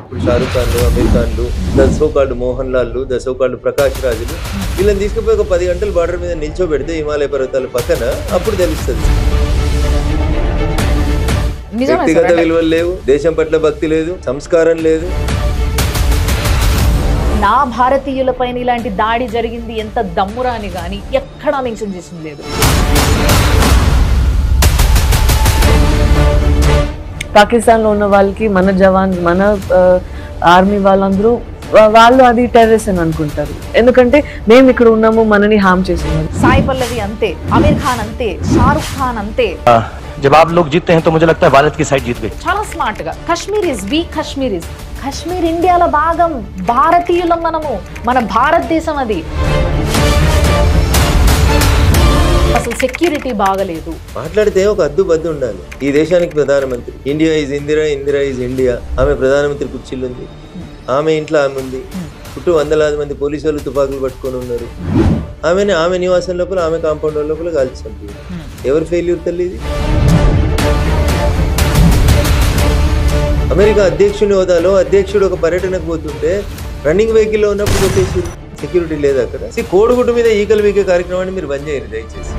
ఇప్పుడు షారూక్ ఖాన్లు, అమీర్ ఖాన్లు, ద సోకాల్డ్ మోహన్ లాల్లు, ద సోకాల్డ్ ప్రకాష్ రాజులు వీళ్ళని తీసుకుపోయి ఒక 10 గంటలు బార్డర్ మీద నిల్చోబెడితే హిమాలయ పర్వతాల పక్కన అప్పుడు తెలుస్తుంది. వ్యక్తిగత విలువలు లేవు, దేశం పట్ల భక్తి లేదు, సంస్కారం లేదు. నా భారతీయులపైన ఇలాంటి దాడి జరిగింది ఎంత దమ్మురా అని కానీ ఎక్కడా మెన్షన్ చేసింది లేదు. పాకిస్తాన్లో ఉన్న వాళ్ళకి మన జవాన్, మన ఆర్మీ వాళ్ళందరూ వాళ్ళు అది టెర్రరిస్ట్ అని అనుకుంటారు. ఎందుకంటే మేము ఇక్కడ ఉన్నాము, మనని హామ్ చేస్తున్నారు. సాయి పల్లవి అంతే, అమీర్ ఖాన్ అంతే, షారుఖ్ ఖాన్ అంతే. जब आप लोग जीतते हैं तो मुझे लगता है भारत की साइड जीत गई. చాలా స్మార్ట్ గా కశ్మీరీస్ వి కశ్మీరీస్, కశ్మీర్ ఇండియాలో భాగం, భారతీయులం మనము, మన భారతదేశం అది. అసలు సెక్యూరిటీ బాగలేదు. మాట్లాడితే ఒక అద్దు ఉండాలి. ఈ దేశానికి ప్రధానమంత్రి, India is Indira, Indira is India. ఆమె ప్రధానమంత్రి కుర్చీలు ఉంది, ఆమె ఇంట్లో ఆమె ఉంది, చుట్టూ వందలాది మంది పోలీసు వాళ్ళు తుపాకులు పట్టుకొని ఉన్నారు. ఆమె నివాసం లోపల, ఆమె కాంపౌండ్ లోపల కాల్చి చంపారు. ఎవరు ఫెయిల్యూర్ తల్లి ఇది? అమెరికా అధ్యక్షుని హోదాలో అధ్యక్షుడు ఒక పర్యటనకు పోతుంటే రన్నింగ్ వెహికల్లో ఉన్నప్పుడు కొట్టేసి సెక్యూరిటీ లేదు అక్కడ. కోడిగుడ్డు మీద ఈకలు వీకే కార్యక్రమాన్ని మీరు బంద్ చేయరు దయచేసి.